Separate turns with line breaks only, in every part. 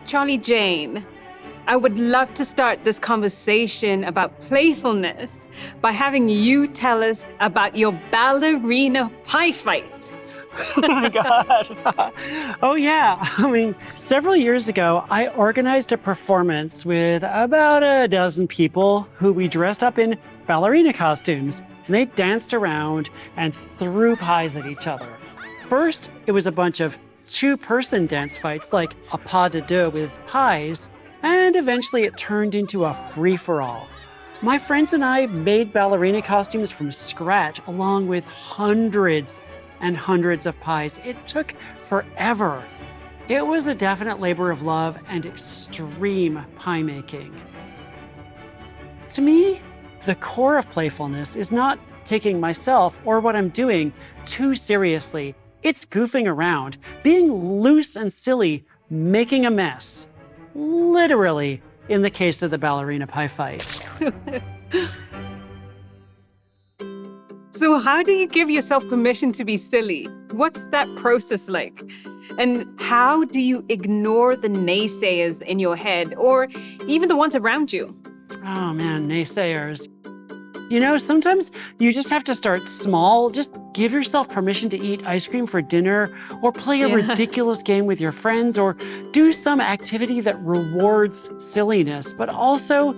Charlie Jane, I would love to start this conversation about playfulness by having you tell us about your ballerina pie fight.
Oh my God. Oh yeah. Several years ago, I organized a performance with about a dozen people who we dressed up in ballerina costumes. And they danced around and threw pies at each other. First, it was a bunch of two-person dance fights like a pas de deux with pies. And eventually it turned into a free-for-all. My friends and I made ballerina costumes from scratch along with hundreds and hundreds of pies. It took forever. It was a definite labor of love and extreme pie making. To me, the core of playfulness is not taking myself or what I'm doing too seriously. It's goofing around, being loose and silly, making a mess. Literally, in the case of the ballerina pie fight.
So how do you give yourself permission to be silly? What's that process like? And how do you ignore the naysayers in your head or even the ones around you?
Oh man, naysayers. Sometimes you just have to start small. Just give yourself permission to eat ice cream for dinner or play a ridiculous game with your friends or do some activity that rewards silliness, but also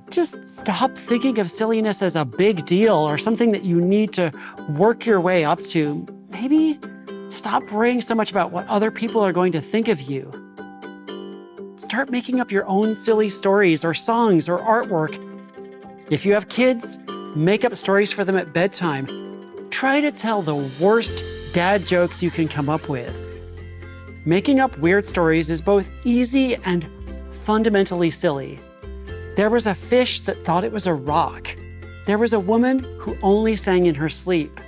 just stop thinking of silliness as a big deal or something that you need to work your way up to. Maybe stop worrying so much about what other people are going to think of you. Start making up your own silly stories or songs or artwork. If you have kids, make up stories for them at bedtime. Try to tell the worst dad jokes you can come up with. Making up weird stories is both easy and fundamentally silly. There was a fish that thought it was a rock. There was a woman who only sang in her sleep.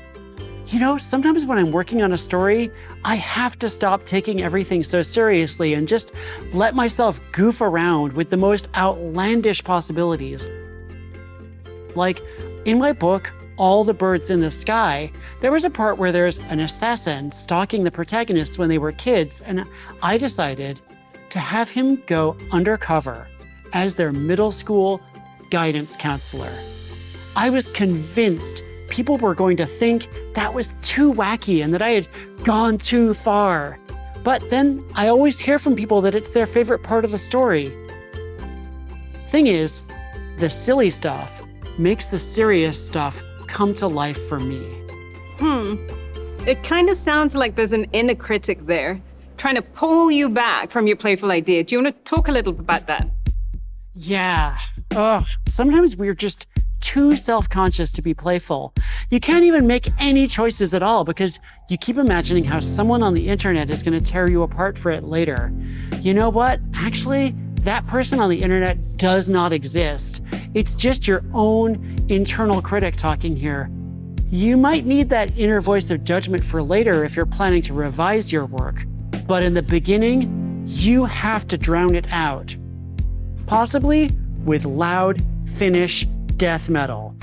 Sometimes when I'm working on a story, I have to stop taking everything so seriously and just let myself goof around with the most outlandish possibilities. Like in my book, All the Birds in the Sky, there was a part where there's an assassin stalking the protagonists when they were kids, and I decided to have him go undercover as their middle school guidance counselor. I was convinced people were going to think that was too wacky and that I had gone too far. But then I always hear from people that it's their favorite part of the story. Thing is, the silly stuff makes the serious stuff come to life for me.
It kind of sounds like there's an inner critic there, trying to pull you back from your playful idea. Do you want to talk a little bit about that?
Yeah. Sometimes we're just too self-conscious to be playful. You can't even make any choices at all because you keep imagining how someone on the internet is going to tear you apart for it later. You know what? Actually, that person on the internet does not exist. It's just your own internal critic talking here. You might need that inner voice of judgment for later if you're planning to revise your work. But in the beginning, you have to drown it out. Possibly with loud Finnish death metal.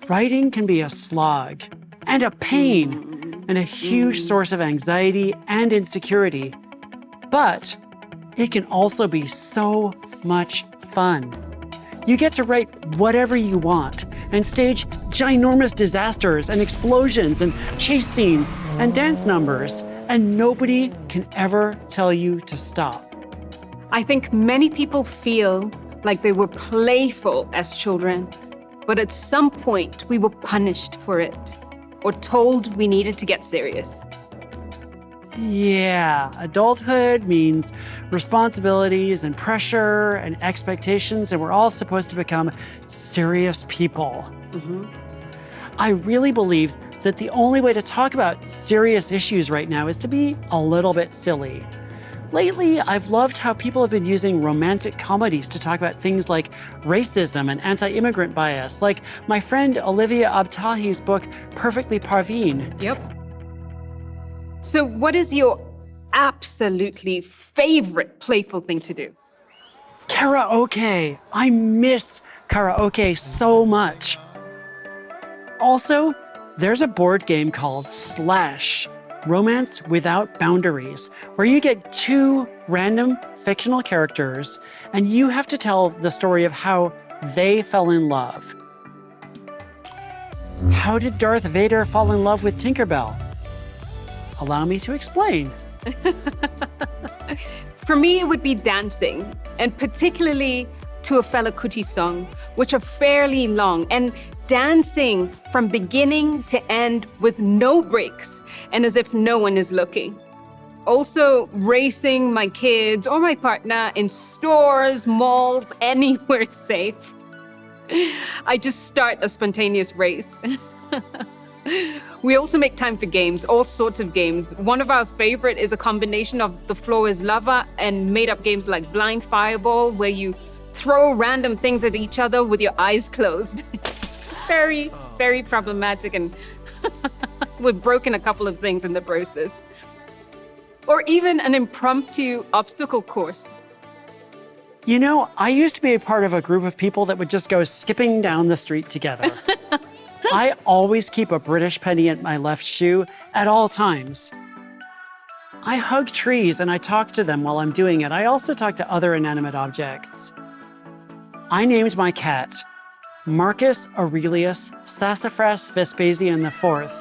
Writing can be a slog and a pain and a huge source of anxiety and insecurity. But it can also be so much fun. You get to write whatever you want and stage ginormous disasters and explosions and chase scenes and dance numbers, and nobody can ever tell you to stop.
I think many people feel like they were playful as children, but at some point we were punished for it or told we needed to get serious.
Yeah, adulthood means responsibilities and pressure and expectations, and we're all supposed to become serious people. I really believe that the only way to talk about serious issues right now is to be a little bit silly. Lately, I've loved how people have been using romantic comedies to talk about things like racism and anti-immigrant bias, like my friend Olivia Abtahi's book, Perfectly Parveen.
Yep. So what is your absolutely favorite playful thing to do?
Karaoke. I miss karaoke so much. Also, there's a board game called Slash. Romance Without Boundaries, where you get 2 random fictional characters and you have to tell the story of how they fell in love. How did Darth Vader fall in love with Tinkerbell? Allow me to explain.
For me, it would be dancing, and particularly to a Fela Kuti song, which are fairly long, and dancing from beginning to end with no breaks and as if no one is looking. Also, racing my kids or my partner in stores, malls, anywhere safe. I just start a spontaneous race. We also make time for games, all sorts of games. One of our favorite is a combination of The Floor is Lava and made-up games like Blind Fireball, where you throw random things at each other with your eyes closed. It's very, very problematic, and we've broken a couple of things in the process. Or even an impromptu obstacle course.
You know, I used to be a part of a group of people that would just go skipping down the street together. I always keep a British penny in my left shoe at all times. I hug trees and I talk to them while I'm doing it. I also talk to other inanimate objects. I named my cat Marcus Aurelius Sassafras Vespasian IV,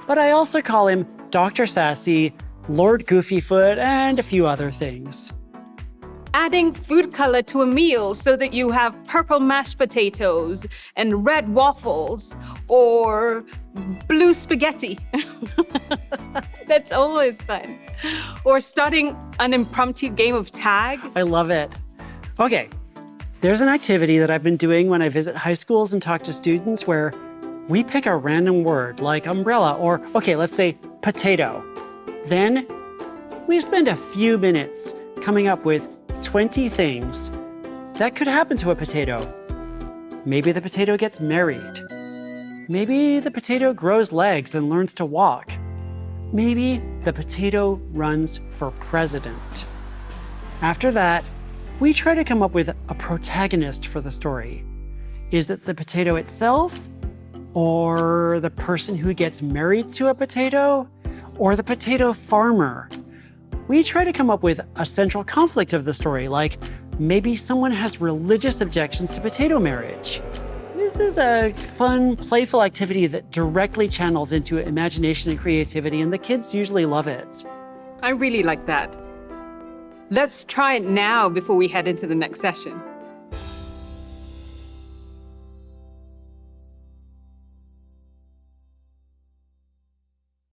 but I also call him Dr. Sassy, Lord Goofyfoot, and a few other things.
Adding food color to a meal so that you have purple mashed potatoes and red waffles or blue spaghetti. That's always fun. Or starting an impromptu game of tag.
I love it. Okay, there's an activity that I've been doing when I visit high schools and talk to students where we pick a random word like umbrella or, okay, let's say potato. Then we spend a few minutes coming up with 20 things that could happen to a potato. Maybe the potato gets married. Maybe the potato grows legs and learns to walk. Maybe the potato runs for president. After that, we try to come up with a protagonist for the story. Is it the potato itself? Or the person who gets married to a potato? Or the potato farmer? We try to come up with a central conflict of the story, like maybe someone has religious objections to potato marriage. This is a fun, playful activity that directly channels into imagination and creativity, and the kids usually love it.
I really like that. Let's try it now before we head into the next session.